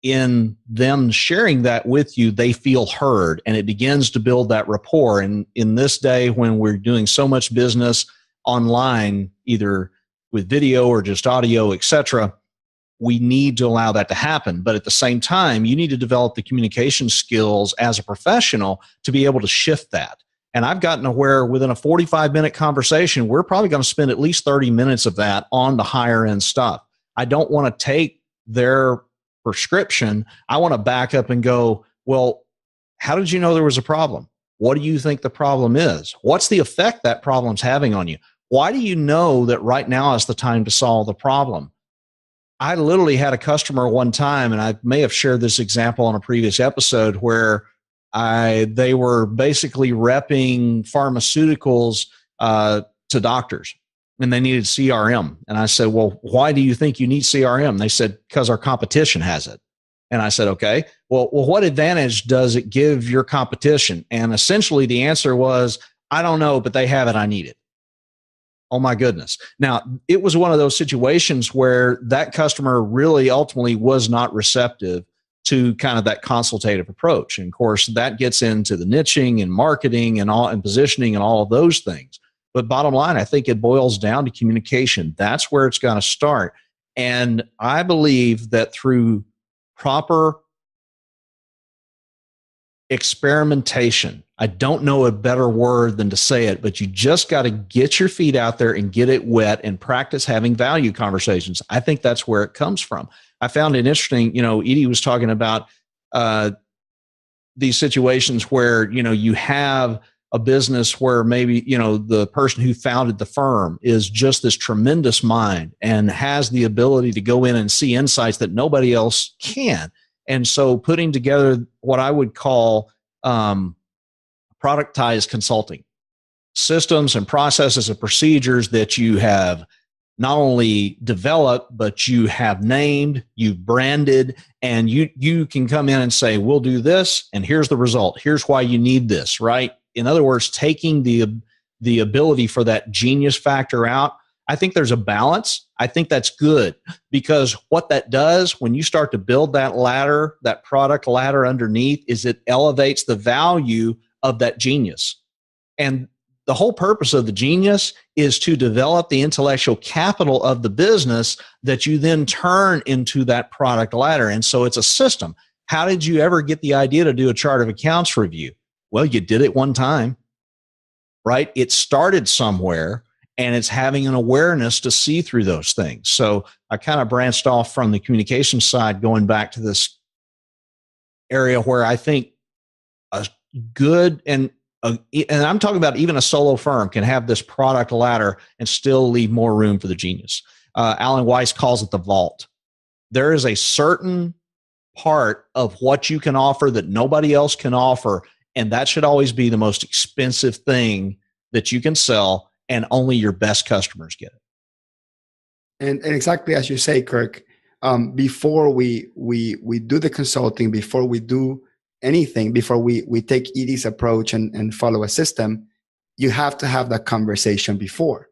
in them sharing that with you, they feel heard, and it begins to build that rapport. And in this day, when we're doing so much business online, either with video or just audio, etc., we need to allow that to happen. But at the same time, you need to develop the communication skills as a professional to be able to shift that. And I've gotten to where within a 45-minute conversation, we're probably going to spend at least 30 minutes of that on the higher end stuff. I don't want to take their prescription. I want to back up and go, well, how did you know there was a problem? What do you think the problem is? What's the effect that problem's having on you? Why do you know that right now is the time to solve the problem? I literally had a customer one time, and I may have shared this example on a previous episode, where they were basically repping pharmaceuticals to doctors, and they needed CRM. And I said, well, why do you think you need CRM? They said, because our competition has it. And I said, okay, well, what advantage does it give your competition? And essentially the answer was, I don't know, but they have it, I need it. Oh my goodness. Now, it was one of those situations where that customer really ultimately was not receptive to kind of that consultative approach. And of course, that gets into the niching and marketing and all and positioning and all of those things. But bottom line, I think it boils down to communication. That's where it's going to start. And I believe that through proper experimentation, I don't know a better word than to say it, but you just got to get your feet out there and get it wet and practice having value conversations. I think that's where it comes from. I found it interesting, Edi was talking about these situations where, you have a business where maybe, the person who founded the firm is just this tremendous mind and has the ability to go in and see insights that nobody else can. And so putting together what I would call productized consulting, systems and processes and procedures that you have not only developed, but you have named, you've branded, and you can come in and say, we'll do this, and here's the result. Here's why you need this, right? In other words, taking the ability for that genius factor out. I think there's a balance. I think that's good, because what that does when you start to build that ladder, that product ladder underneath, is it elevates the value of that genius. And the whole purpose of the genius is to develop the intellectual capital of the business that you then turn into that product ladder. And so it's a system. How did you ever get the idea to do a chart of accounts review? Well, you did it one time, right? It started somewhere, and it's having an awareness to see through those things. So I kind of branched off from the communication side, going back to this area where I think a good and I'm talking about even a solo firm can have this product ladder and still leave more room for the genius. Alan Weiss calls it the vault. There is a certain part of what you can offer that nobody else can offer, and that should always be the most expensive thing that you can sell, and only your best customers get it. And exactly as you say, Kirk, before we do the consulting, before we do anything, before we take Edi's approach and follow a system, you have to have that conversation before.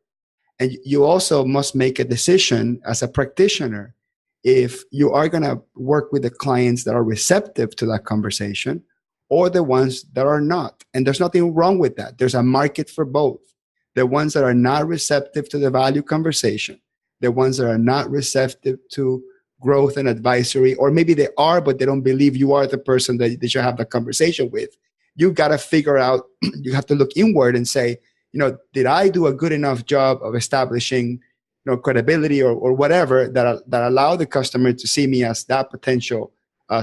And you also must make a decision as a practitioner if you are going to work with the clients that are receptive to that conversation or the ones that are not. And there's nothing wrong with that. There's a market for both. The ones that are not receptive to the value conversation, the ones that are not receptive to growth and advisory, or maybe they are, but they don't believe you are the person that they should have the conversation with. You got to figure out, you have to look inward and say, did I do a good enough job of establishing credibility or whatever that allow the customer to see me as that potential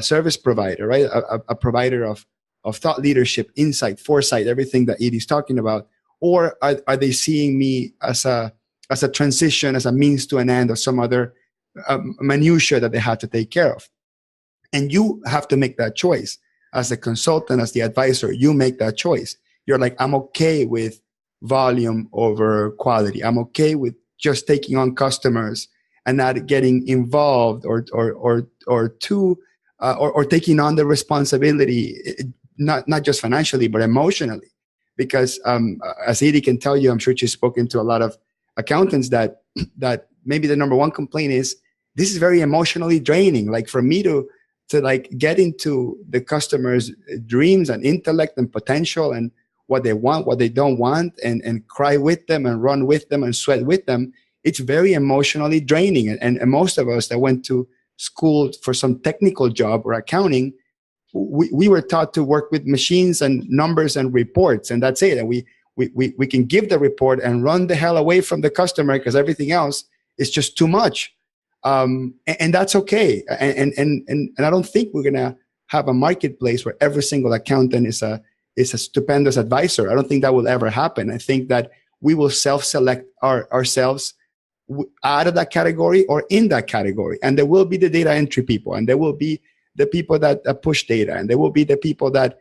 service provider, right? A provider of thought leadership, insight, foresight, everything that Edi's talking about, or are they seeing me as a transition, as a means to an end, or some other minutia that they have to take care of? And you have to make that choice as a consultant, as the advisor. You make that choice. You're like, I'm okay with volume over quality. I'm okay with just taking on customers and not getting involved or taking on the responsibility, not just financially but emotionally. Because as Edi can tell you, I'm sure she's spoken to a lot of accountants that maybe the number one complaint is this is very emotionally draining. Like for me to like get into the customer's dreams and intellect and potential and what they want, what they don't want, and cry with them and run with them and sweat with them, it's very emotionally draining. And most of us that went to school for some technical job or accounting, we were taught to work with machines and numbers and reports, and that's it. And we can give the report and run the hell away from the customer because everything else is just too much. And that's okay. And I don't think we're gonna have a marketplace where every single accountant is a stupendous advisor. I don't think that will ever happen. I think that we will self-select ourselves out of that category or in that category. And there will be the data entry people, and there will be the people that push data, and there will be the people that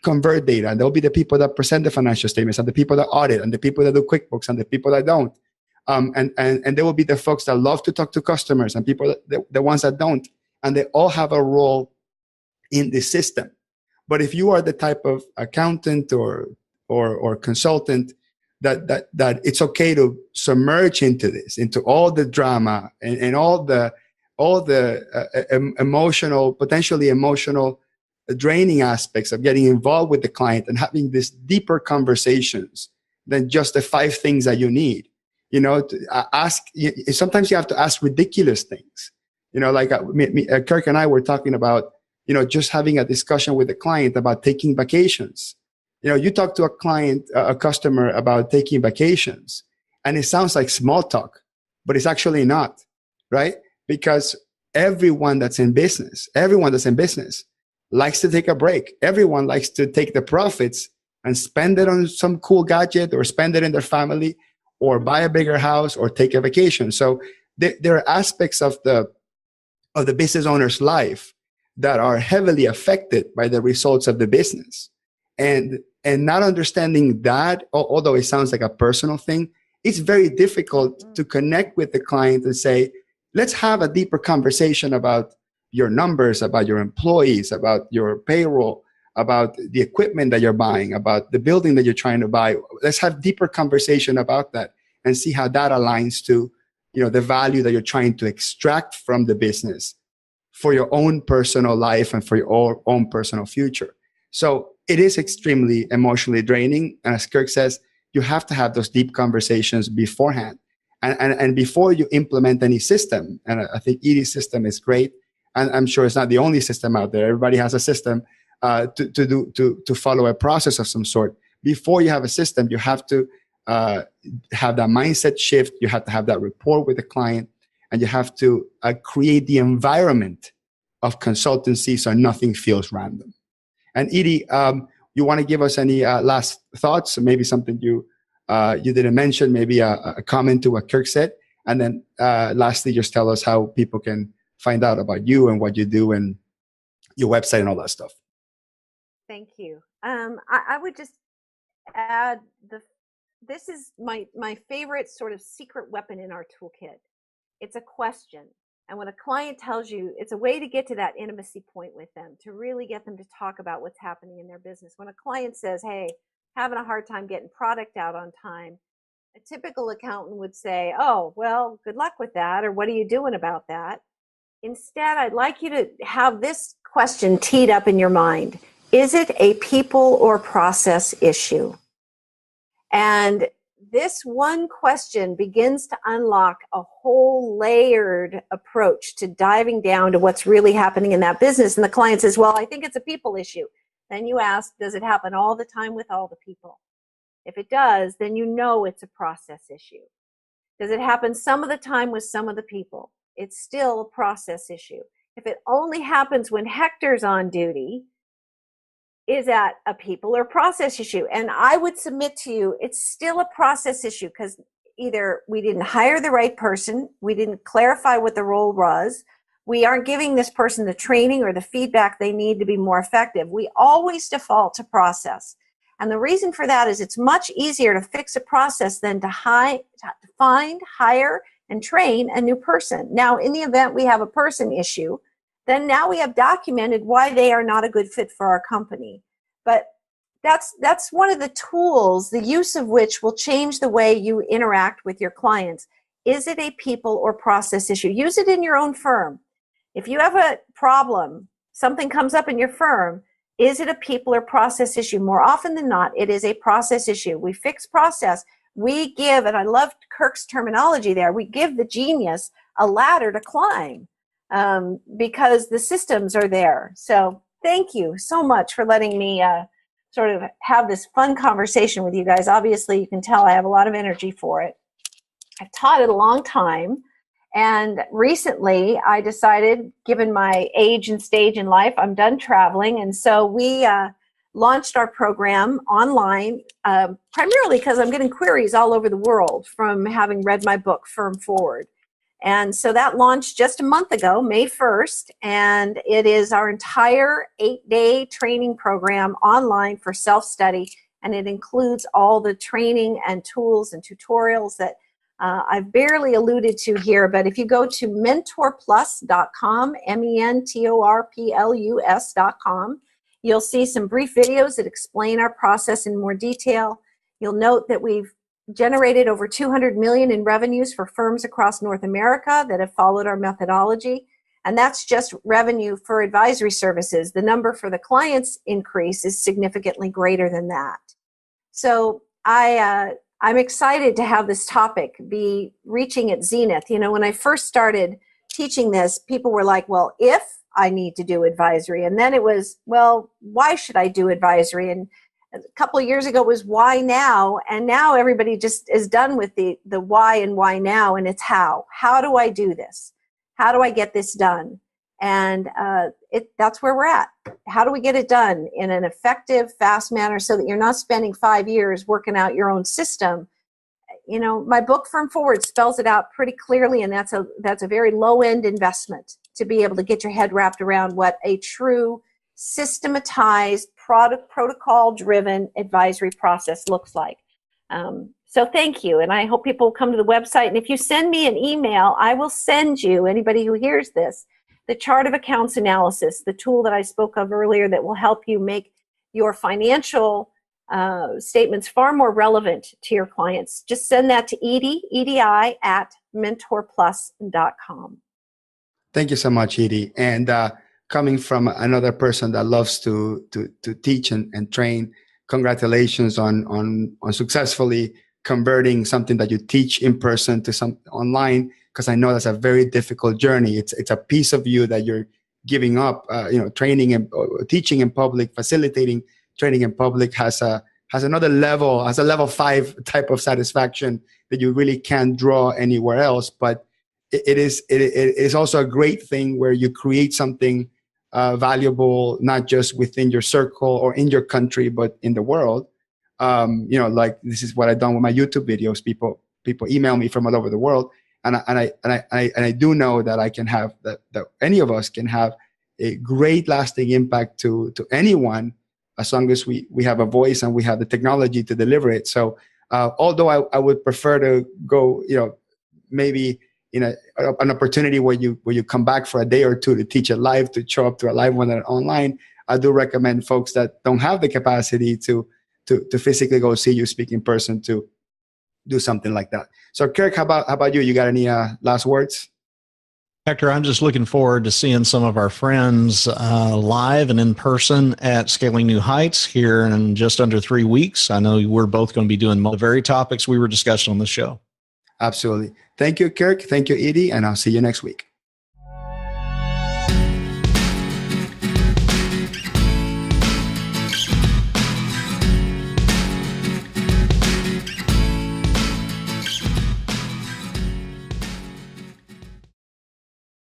convert data, and there will be the people that present the financial statements, and the people that audit, and the people that do QuickBooks, and the people that don't. And there will be the folks that love to talk to customers, and people the ones that don't. And they all have a role in the system. But if you are the type of accountant or consultant that it's okay to submerge into this, into all the drama and all the emotional, potentially emotional, draining aspects of getting involved with the client and having these deeper conversations than just the 5 things that you need. Sometimes you have to ask ridiculous things. Like Kirk and I were talking about, just having a discussion with a client about taking vacations. You talk to a customer about taking vacations, and it sounds like small talk, but it's actually not, right? Because everyone that's in business likes to take a break. Everyone likes to take the profits and spend it on some cool gadget, or spend it in their family, or buy a bigger house, or take a vacation. So there are aspects of the business owner's life that are heavily affected by the results of the business. And not understanding that, although it sounds like a personal thing, it's very difficult to connect with the client and say, let's have a deeper conversation about your numbers, about your employees, about your payroll, about the equipment that you're buying, about the building that you're trying to buy. Let's have deeper conversation about that and see how that aligns to, the value that you're trying to extract from the business for your own personal life and for your own personal future. So it is extremely emotionally draining. And as Kirk says, you have to have those deep conversations beforehand. And before you implement any system, and I think Edi's system is great, and I'm sure it's not the only system out there. Everybody has a system to follow a process of some sort. Before you have a system, you have to have that mindset shift. You have to have that rapport with the client, and you have to create the environment of consultancy so nothing feels random. And Edi, you want to give us any last thoughts? Maybe something you didn't mention, maybe a comment to what Kirk said. And then lastly, just tell us how people can find out about you and what you do and your website and all that stuff. Thank you. I would just add, this is my favorite sort of secret weapon in our toolkit. It's a question. And when a client tells you, it's a way to get to that intimacy point with them, to really get them to talk about what's happening in their business. When a client says, hey, having a hard time getting product out on time, a typical accountant would say, oh, well, good luck with that, or what are you doing about that? Instead, I'd like you to have this question teed up in your mind. Is it a people or process issue? And this one question begins to unlock a whole layered approach to diving down to what's really happening in that business. And the client says, well, I think it's a people issue. Then you ask, does it happen all the time with all the people? If it does, then you know it's a process issue. Does it happen some of the time with some of the people? It's still a process issue. If it only happens when Hector's on duty, is that a people or process issue? And I would submit to you, it's still a process issue, because either we didn't hire the right person, we didn't clarify what the role was, we aren't giving this person the training or the feedback they need to be more effective. We always default to process. And the reason for that is it's much easier to fix a process than to find, hire, and train a new person. Now, in the event we have a person issue, then now we have documented why they are not a good fit for our company. But that's one of the tools, the use of which will change the way you interact with your clients. Is it a people or process issue? Use it in your own firm. If you have a problem, something comes up in your firm, is it a people or process issue? More often than not, it is a process issue. We fix process. We give, and I loved Kirk's terminology there, we give the genius a ladder to climb, because the systems are there. So thank you so much for letting me sort of have this fun conversation with you guys. Obviously, you can tell I have a lot of energy for it. I've taught it a long time. And recently, I decided, given my age and stage in life, I'm done traveling. And so we launched our program online, primarily because I'm getting queries all over the world from having read my book, Firm Forward. And so that launched just a month ago, May 1st. And it is our entire 8-day training program online for self-study. And it includes all the training and tools and tutorials that I've barely alluded to here, but if you go to mentorplus.com, mentorplus.com, you'll see some brief videos that explain our process in more detail. You'll note that we've generated over 200 million in revenues for firms across North America that have followed our methodology. And that's just revenue for advisory services. The number for the clients increase is significantly greater than that. So I'm excited to have this topic be reaching its zenith. You know, when I first started teaching this, people were like, well, if I need to do advisory. And then it was, well, why should I do advisory? And a couple of years ago it was why now? And now everybody just is done with the why and why now. And it's how. How do I do this? How do I get this done? And that's where we're at. How do we get it done in an effective, fast manner so that you're not spending 5 years working out your own system? You know, my book, Firm Forward, spells it out pretty clearly, and that's a very low-end investment to be able to get your head wrapped around what a true systematized, protocol-driven advisory process looks like. So thank you, and I hope people will come to the website. And if you send me an email, I will send you, anybody who hears this, the chart of accounts analysis, the tool that I spoke of earlier that will help you make your financial statements far more relevant to your clients. Just send that to Edi at mentorplus.com. Thank you so much, Edi. And coming from another person that loves to teach and train, congratulations on successfully converting something that you teach in person to some online, because I know that's a very difficult journey. It's a piece of you that you're giving up. Training and teaching in public, facilitating training in public has another level, has a level 5 type of satisfaction that you really can't draw anywhere else. But it is also a great thing where you create something valuable, not just within your circle or in your country, but in the world. Like this is what I've done with my YouTube videos. People email me from all over the world. And I do know that I can have that any of us can have a great lasting impact to anyone, as long as we have a voice and we have the technology to deliver it. So although I would prefer to go, maybe an opportunity where you come back for a day or two to teach it live, to show up to a live one online, I do recommend folks that don't have the capacity to physically go see you speak in person to do something like that. So Kirk, how about you? You got any last words? Hector, I'm just looking forward to seeing some of our friends live and in person at Scaling New Heights here in just under 3 weeks. I know we're both going to be doing the very topics we were discussing on the show. Absolutely. Thank you, Kirk. Thank you, Edi, and I'll see you next week.